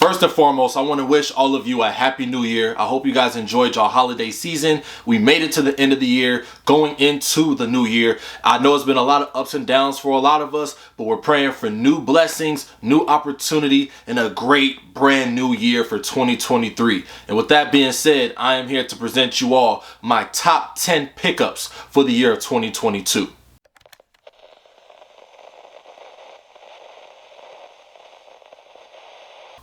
First and foremost, I want to wish all of you a happy new year. I hope you guys enjoyed your holiday season. We made it to the end of the year, going into the new year. I know it's been a lot of ups and downs for a lot of us, but we're praying for new blessings, new opportunity, and a great brand new year for 2023. And with that being said, I am here to present you all my top 10 pickups for the year of 2022.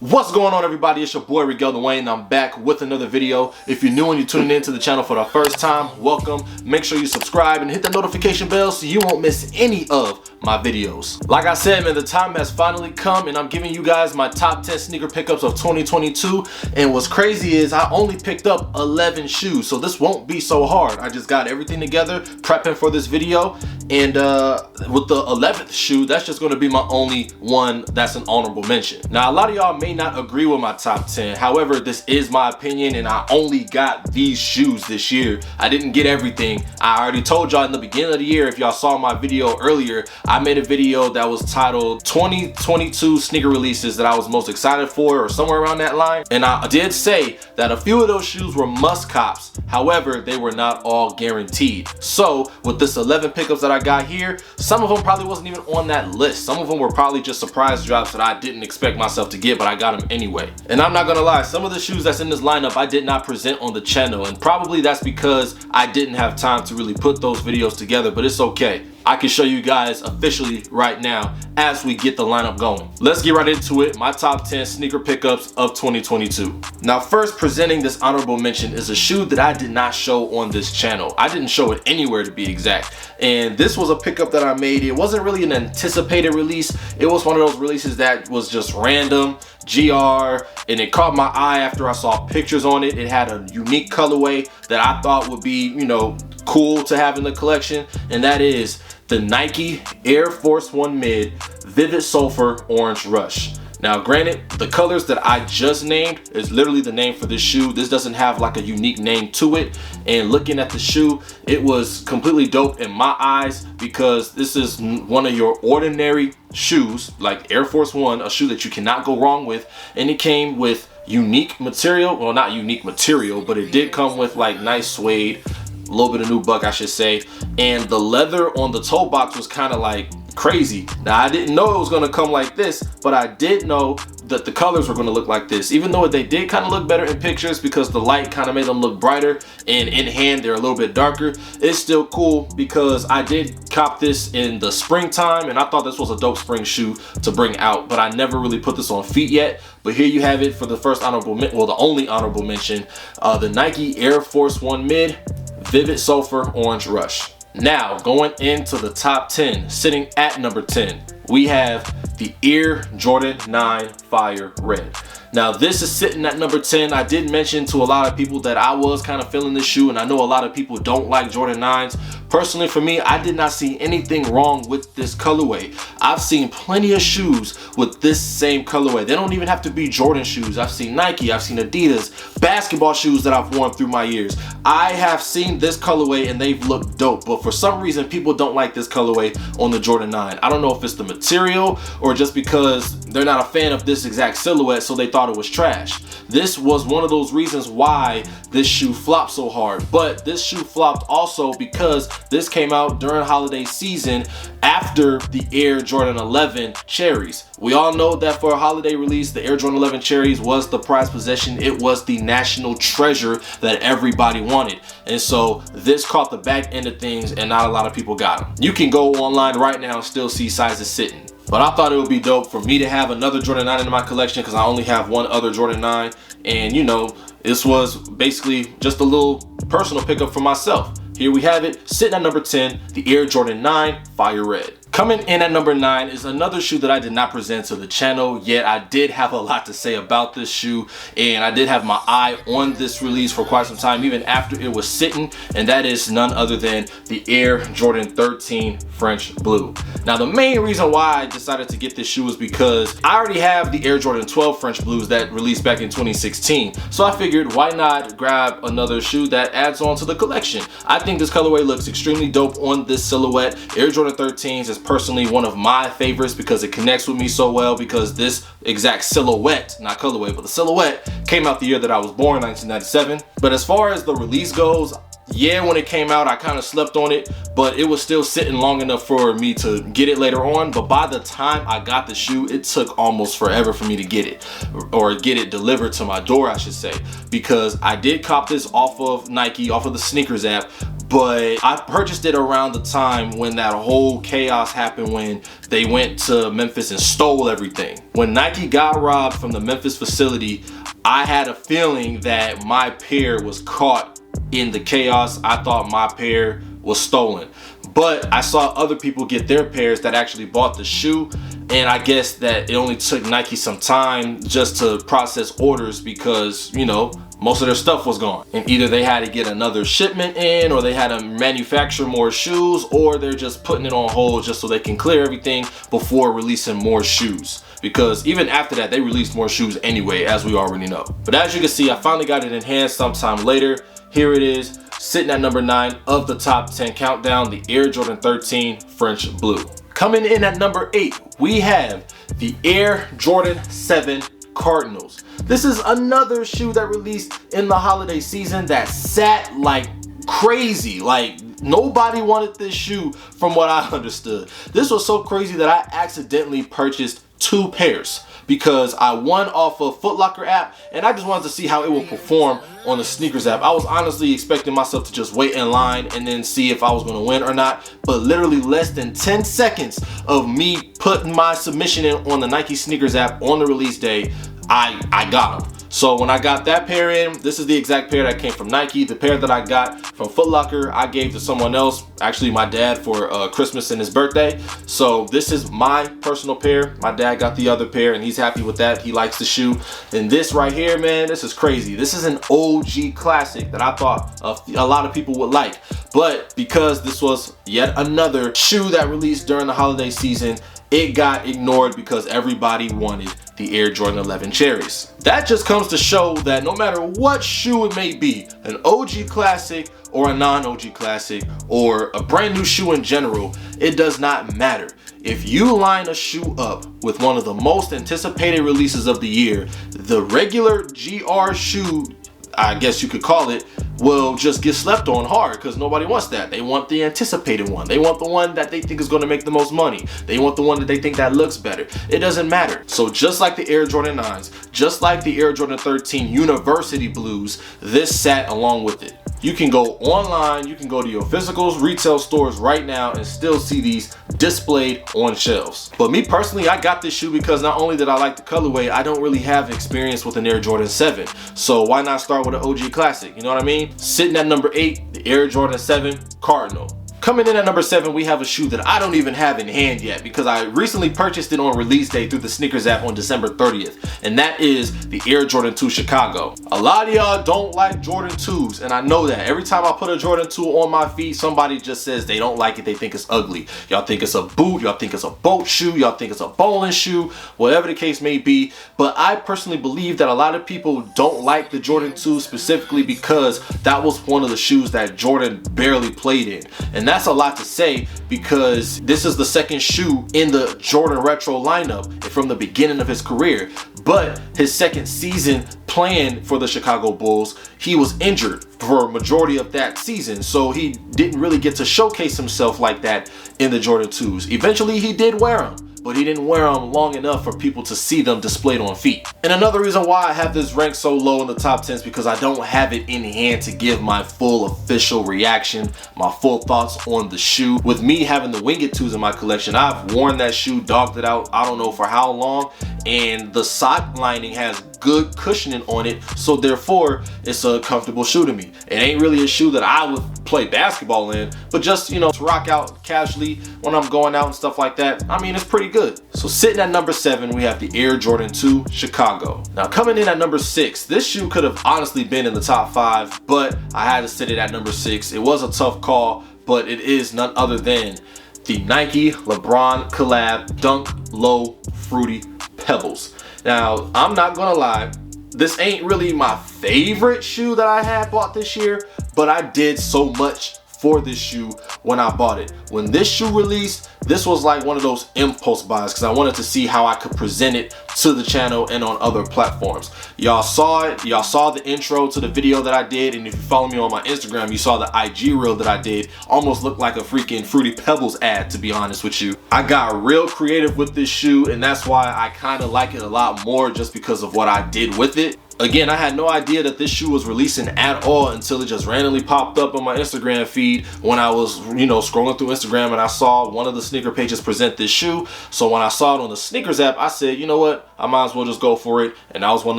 What's going on, everybody? It's your boy Rigel Dwayne, and I'm back with another video. If you're new and you're tuning into the channel for the first time, welcome. Make sure you subscribe and hit the notification bell so you won't miss any of my videos. Like I said, man, the time has finally come and I'm giving you guys my top 10 sneaker pickups of 2022. And what's crazy is I only picked up 11 shoes, so this won't be so hard. I just got everything together, prepping for this video. And with the 11th shoe, that's just gonna be my only one that's an honorable mention. Now, a lot of y'all may not agree with my top 10. However, this is my opinion and I only got these shoes this year. I didn't get everything. I already told y'all in the beginning of the year, if y'all saw my video earlier, I made a video that was titled 2022 sneaker releases that I was most excited for, or somewhere around that line. And I did say that a few of those shoes were must cops. However, they were not all guaranteed. So with this 11 pickups that I got here, some of them probably wasn't even on that list. Some of them were probably just surprise drops that I didn't expect myself to get, but I got them anyway. And I'm not gonna lie, some of the shoes that's in this lineup I did not present on the channel, and probably that's because I didn't have time to really put those videos together, but it's okay. I can show you guys officially right now as we get the lineup going. Let's get right into it. My top 10 sneaker pickups of 2022. Now, first presenting this honorable mention is a shoe that I did not show on this channel. I didn't show it anywhere, to be exact. And this was a pickup that I made. It wasn't really an anticipated release. It was one of those releases that was just random, GR, and it caught my eye after I saw pictures on it. It had a unique colorway that I thought would be, you know, cool to have in the collection, and that is the Nike Air Force 1 Mid Vivid Sulfur Orange Rush. Now, granted, the colors that I just named is literally the name for this shoe. This doesn't have like a unique name to it. And looking at the shoe, it was completely dope in my eyes because this is one of your ordinary shoes, like Air Force 1, a shoe that you cannot go wrong with. And it came with unique material. Well, not unique material, but it did come with like nice suede, a little bit of nubuck, I should say. And the leather on the toe box was kind of like crazy. Now, I didn't know it was going to come like this, but I did know that the colors were going to look like this, even though they did kind of look better in pictures because the light kind of made them look brighter, and in hand they're a little bit darker. It's still cool because I did cop this in the springtime and I thought this was a dope spring shoe to bring out, but I never really put this on feet yet. But here you have it for the first honorable, well, the only honorable mention, the Nike Air Force 1 Mid Vivid Sulfur Orange Rush. Now, going into the top 10, sitting at number 10, we have the Air Jordan 9 Fire Red. Now, this is sitting at number 10. I did mention to a lot of people that I was kind of feeling this shoe, and I know a lot of people don't like Jordan 9s. Personally, for me, I did not see anything wrong with this colorway. I've seen plenty of shoes with this same colorway. They don't even have to be Jordan shoes. I've seen Nike, I've seen Adidas, basketball shoes that I've worn through my years. I have seen this colorway and they've looked dope, but for some reason, people don't like this colorway on the Jordan 9. I don't know if it's the material or just because they're not a fan of this exact silhouette, so they thought it was trash. This was one of those reasons why this shoe flopped so hard, but this shoe flopped also because this came out during holiday season after the Air Jordan 11 Cherries. We all know that for a holiday release, the Air Jordan 11 Cherries was the prized possession. It was the national treasure that everybody wanted. And so this caught the back end of things and not a lot of people got them. You can go online right now and still see sizes sitting. But I thought it would be dope for me to have another Jordan 9 in my collection because I only have one other Jordan 9. And you know, this was basically just a little personal pickup for myself. Here we have it, sitting at number 10, the Air Jordan 9 Fire Red. Coming in at number 9 is another shoe that I did not present to the channel, yet I did have a lot to say about this shoe, and I did have my eye on this release for quite some time, even after it was sitting, and that is none other than the Air Jordan 13 French Blue. Now, the main reason why I decided to get this shoe is because I already have the Air Jordan 12 French Blues that released back in 2016, so I figured why not grab another shoe that adds on to the collection. I think this colorway looks extremely dope on this silhouette. Air Jordan 13s is personally one of my favorites because it connects with me so well, because this exact silhouette, not colorway, but the silhouette came out the year that I was born, 1997. But as far as the release goes, yeah, when it came out, I kind of slept on it, but it was still sitting long enough for me to get it later on. But by the time I got the shoe, it took almost forever for me to get it, or get it delivered to my door, I should say, because I did cop this off of Nike, off of the SNKRS app, but I purchased it around the time when that whole chaos happened, when they went to Memphis and stole everything. When Nike got robbed from the Memphis facility, I had a feeling that my pair was caught in the chaos. I thought my pair was stolen, but I saw other people get their pairs that actually bought the shoe, and I guess that it only took Nike some time just to process orders, because, you know, most of their stuff was gone, and either they had to get another shipment in, or they had to manufacture more shoes, or they're just putting it on hold just so they can clear everything before releasing more shoes. Because even after that, they released more shoes anyway, as we already know. But as you can see, I finally got it in hand sometime later. Here it is, sitting at number 9 of the top 10 countdown, the Air Jordan 13 French Blue. Coming in at number 8, we have the Air Jordan 7 Cardinals. This is another shoe that released in the holiday season that sat like crazy. Like, nobody wanted this shoe from what I understood. This was so crazy that I accidentally purchased 2 pairs, because I won off of Foot Locker app, and I just wanted to see how it would perform on the SNKRS app. I was honestly expecting myself to just wait in line and then see if I was going to win or not, but literally less than 10 seconds of me putting my submission in on the Nike SNKRS app on the release day, I got them. So when I got that pair in, this is the exact pair that came from Nike. The pair that I got from Foot Locker, I gave to someone else, actually my dad, for Christmas and his birthday. So this is my personal pair. My dad got the other pair and he's happy with that. He likes the shoe. And this right here, man, this is crazy. This is an OG classic that I thought a lot of people would like. But because this was yet another shoe that released during the holiday season, it got ignored because everybody wanted the Air Jordan 11 Cherries. That just comes to show that no matter what shoe it may be, an OG classic or a non-OG classic or a brand new shoe in general, it does not matter. If you line a shoe up with one of the most anticipated releases of the year, the regular GR shoe, I guess you could call it, will just get slept on hard, because nobody wants that. They want the anticipated one. They want the one that they think is going to make the most money. They want the one that they think that looks better. It doesn't matter. So just like the Air Jordan 9s, just like the Air Jordan 13 University Blues, this sat along with it. You can go online, you can go to your physical retail stores right now and still see these displayed on shelves. But me personally, I got this shoe because not only did I like the colorway, I don't really have experience with an Air Jordan 7. So why not start with an OG classic? You know what I mean? Sitting at number 8, the Air Jordan 7 Cardinal. Coming in at number 7, we have a shoe that I don't even have in hand yet, because I recently purchased it on release day through the SNKRS app on December 30th, and that is the Air Jordan 2 Chicago. A lot of y'all don't like Jordan 2s, and I know that. Every time I put a Jordan 2 on my feed, somebody just says they don't like it, they think it's ugly. Y'all think it's a boot, y'all think it's a boat shoe, y'all think it's a bowling shoe, whatever the case may be. But I personally believe that a lot of people don't like the Jordan 2 specifically because that was one of the shoes that Jordan barely played in. And that's a lot to say, because this is the second shoe in the Jordan Retro lineup from the beginning of his career. But his second season playing for the Chicago Bulls, he was injured for a majority of that season, so he didn't really get to showcase himself like that in the Jordan 2s. Eventually he did wear them, but he didn't wear them long enough for people to see them displayed on feet. And another reason why I have this ranked so low in the top 10 is because I don't have it in hand to give my full official reaction, my full thoughts on the shoe. With me having the Wing It 2s in my collection, I've worn that shoe, dogged it out, I don't know for how long, and the sock lining has good cushioning on it, so therefore it's a comfortable shoe to me. It ain't really a shoe that I would play basketball in, but just, you know, to rock out casually when I'm going out and stuff like that. I mean, it's pretty good. So sitting at number 7, we have the Air Jordan 2 Chicago. Now coming in at number 6, this shoe could have honestly been in the top 5, but I had to sit it at number 6. It was a tough call, but it is none other than the Nike LeBron collab Dunk Low Fruity Pebbles. Now, I'm not gonna lie, this ain't really my favorite shoe that I had bought this year, but I did so much for this shoe when I bought it. When this shoe released, this was like one of those impulse buys because I wanted to see how I could present it to the channel and on other platforms. Y'all saw it, y'all saw the intro to the video that I did, and if you follow me on my Instagram, you saw the IG reel that I did. Almost looked like a freaking Fruity Pebbles ad, to be honest with you. I got real creative with this shoe, and that's why I kind of like it a lot more, just because of what I did with it. Again, I had no idea that this shoe was releasing at all until it just randomly popped up on my Instagram feed when I was, scrolling through Instagram, and I saw one of the sneaker pages present this shoe. So when I saw it on the sneakers app, I said, you know what, I might as well just go for it. And I was one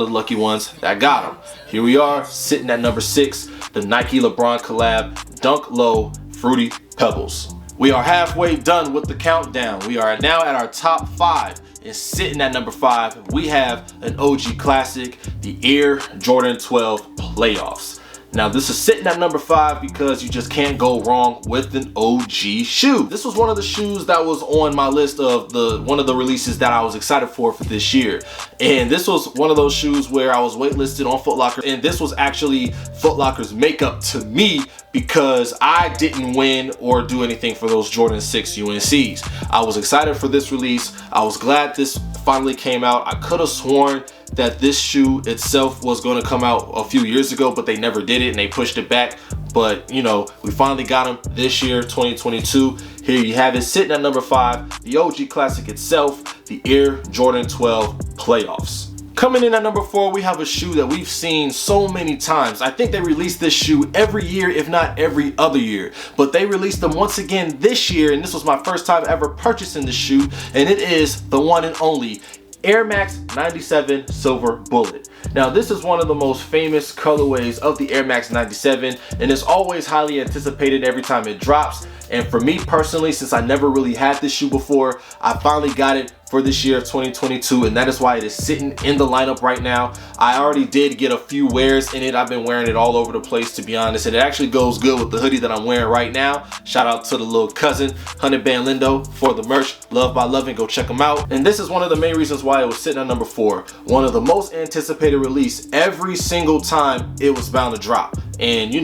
of the lucky ones that got them. Here we are, sitting at number 6, the Nike LeBron collab Dunk Low Fruity Pebbles. We are halfway done with the countdown. We are now at our top 5. And sitting at number 5, we have an OG classic, the Air Jordan 12 Playoffs. Now this is sitting at number 5 because you just can't go wrong with an OG shoe. This was one of the shoes that was on my list of one of the releases that I was excited for this year. And this was one of those shoes where I was waitlisted on Foot Locker, and this was actually Foot Locker's makeup to me because I didn't win or do anything for those Jordan 6 UNCs. I was excited for this release. I was glad this finally came out. I could have sworn that this shoe itself was going to come out a few years ago, but they never did it and they pushed it back. But we finally got them this year, 2022. Here you have it, sitting at number 5, the OG classic itself, the Air Jordan 12 Playoffs. Coming in at number 4, we have a shoe that we've seen so many times. I think they release this shoe every year, if not every other year. But they released them once again this year, and this was my first time ever purchasing this shoe, and it is the one and only Air Max 97 Silver Bullet. Now this is one of the most famous colorways of the Air Max 97, and it's always highly anticipated every time it drops. And for me personally, since I never really had this shoe before, I finally got it for this year of 2022, and that is why it is sitting in the lineup right now. I already did get a few wears in it. I've been wearing it all over the place, to be honest, and it actually goes good with the hoodie that I'm wearing right now. Shout out to the little cousin, 100 Band Lindo, for the merch, Love by Loving, go check them out. And this is one of the main reasons why it was sitting at number 4. One of the most anticipated release every single time it was bound to drop. And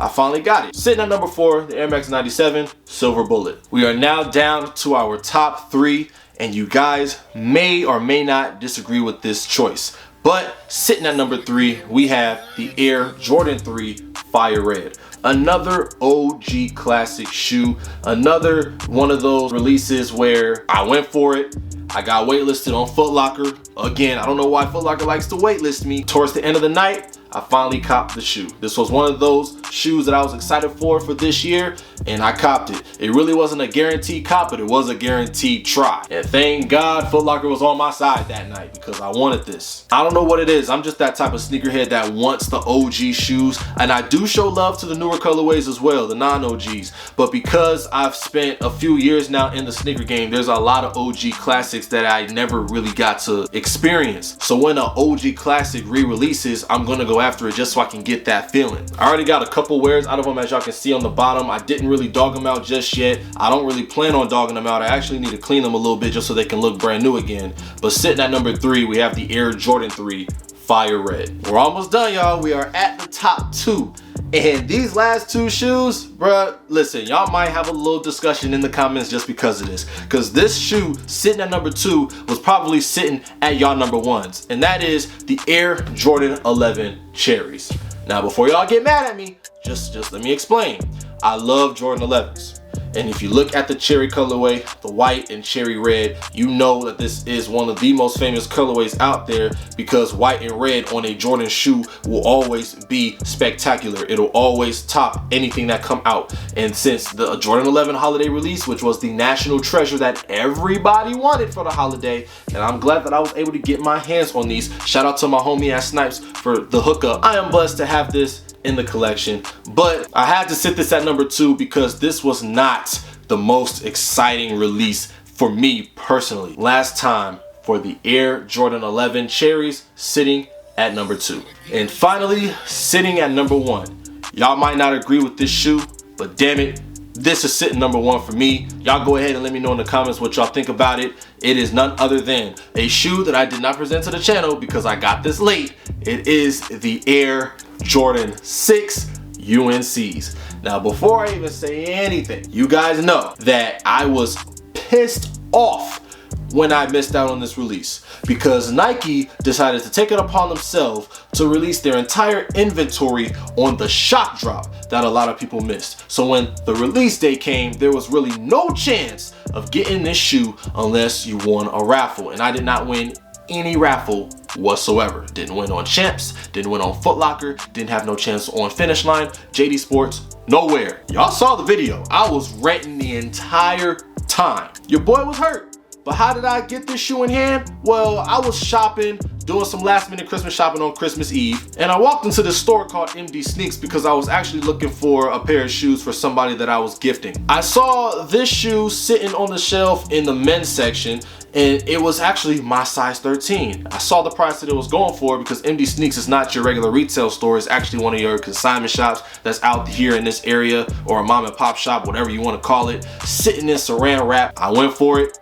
I finally got it. Sitting at number 4, the Air Max 97 Silver Bullet. We are now down to our top 3, and you guys may or may not disagree with this choice. But sitting at number 3, we have the Air Jordan 3 Fire Red. Another OG classic shoe. Another one of those releases where I went for it. I got waitlisted on Foot Locker. Again, I don't know why Foot Locker likes to waitlist me. Towards the end of the night, I finally copped the shoe. This was one of those shoes that I was excited for this year, and I copped it. It really wasn't a guaranteed cop, but it was a guaranteed try. And thank God Foot Locker was on my side that night because I wanted this. I don't know what it is. I'm just that type of sneakerhead that wants the OG shoes, and I do show love to the newer colorways as well, the non-OGs. But because I've spent a few years now in the sneaker game, there's a lot of OG classics that I never really got to experience. So when an OG classic re-releases, I'm gonna go after it just so I can get that feeling. I already got a couple wears out of them, as y'all can see on the bottom. I didn't really dog them out just yet. I don't really plan on dogging them out. I actually need to clean them a little bit just so they can look brand new again. But sitting at number 3, we have the Air Jordan 3 Fire Red. We're almost done, y'all. We are at the top 2. And these last 2 shoes, bruh, listen, y'all might have a little discussion in the comments just because of this. Because this shoe sitting at number 2 was probably sitting at y'all number 1s. And that is the Air Jordan 11 Cherries. Now, before y'all get mad at me, just let me explain. I love Jordan 11s. And if you look at the cherry colorway, the white and cherry red, you know that this is one of the most famous colorways out there because white and red on a Jordan shoe will always be spectacular. It'll always top anything that come out. And since the Jordan 11 holiday release, which was the national treasure that everybody wanted for the holiday, and I'm glad that I was able to get my hands on these. Shout out to my homie at Snipes for the hookup. I am blessed to have this in the collection, but I had to sit this at number 2 because this was not the most exciting release for me personally. Last time for the Air Jordan 11 Cherries, sitting at number 2. And finally, sitting at number 1. Y'all might not agree with this shoe, but damn it, this is sitting number 1 for me. Y'all go ahead and let me know in the comments what y'all think about it. It is none other than a shoe that I did not present to the channel because I got this late. It is the Air Jordan 6 UNC's. Now, before I even say anything, you guys know that I was pissed off when I missed out on this release, because Nike decided to take it upon themselves to release their entire inventory on the shock drop that a lot of people missed. So when the release day came, there was really no chance of getting this shoe unless you won a raffle, and I did not win any raffle whatsoever. Didn't win on Champs, didn't win on Foot Locker, didn't have no chance on Finish Line, JD Sports, nowhere. Y'all saw the video. I was renting the entire time. Your boy was hurt. But how did I get this shoe in hand? Well, I was shopping, doing some last minute Christmas shopping on Christmas Eve, and I walked into this store called MD Sneaks because I was actually looking for a pair of shoes for somebody that I was gifting. I saw this shoe sitting on the shelf in the men's section, and it was actually my size 13. I saw the price that it was going for because MD Sneaks is not your regular retail store. It's actually one of your consignment shops that's out here in this area, or a mom and pop shop, whatever you want to call it, sitting in saran wrap. I went for it.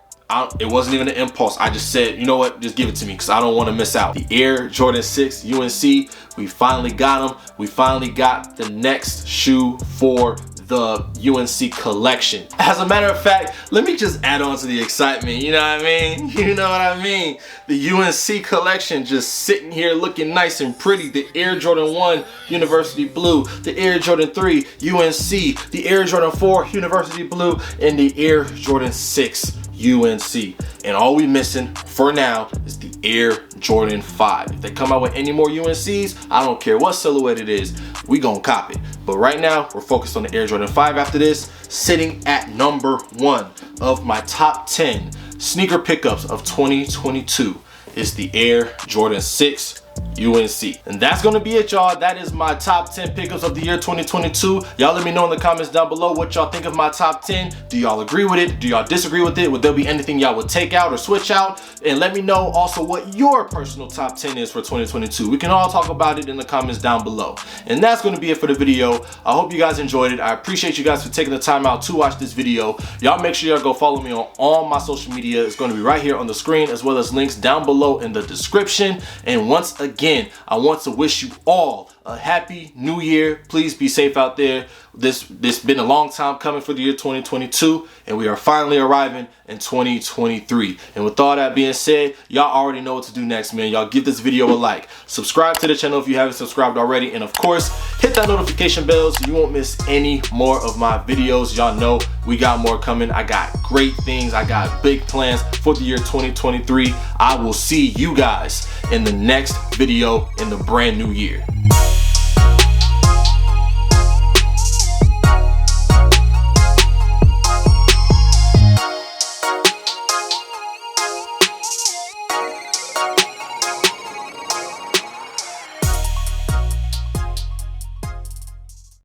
It wasn't even an impulse. I just said, you know what, just give it to me because I don't want to miss out. The Air Jordan 6 UNC, we finally got them. We finally got the next shoe for the UNC collection. As a matter of fact, let me just add on to the excitement, you know what I mean? You know what I mean? The UNC collection just sitting here looking nice and pretty. The Air Jordan 1 University Blue, the Air Jordan 3 UNC, the Air Jordan 4 University Blue, and the Air Jordan 6 UNC. And all we missing for now is the Air Jordan 5. If they come out with any more UNCs, I don't care what silhouette it is, we gonna cop it. But right now, we're focused on the Air Jordan 5 after this. Sitting at number 1 of my top 10 sneaker pickups of 2022 is the Air Jordan 6 UNC. And that's gonna be it, y'all. That is my top 10 pickups of the year 2022. Y'all let me know in the comments down below what y'all think of my top 10. Do y'all agree with it? Do y'all disagree with it? Would there be anything y'all would take out or switch out? And let me know also what your personal top 10 is for 2022. We can all talk about it in the comments down below. And that's gonna be it for the video. I hope you guys enjoyed it. I appreciate you guys for taking the time out to watch this video. Y'all make sure y'all go follow me on all my social media. It's gonna be right here on the screen, as well as links down below in the description. And once again, I want to wish you all a happy new year. Please be safe out there. This been a long time coming for the year 2022, and we are finally arriving in 2023. And with all that being said, y'all already know what to do next, man. Y'all give this video a like, subscribe to the channel if you haven't subscribed already, and of course hit that notification bell so you won't miss any more of my videos. Y'all know we got more coming. I got great things. I got big plans for the year 2023. I will see you guys in the next video in the brand new year.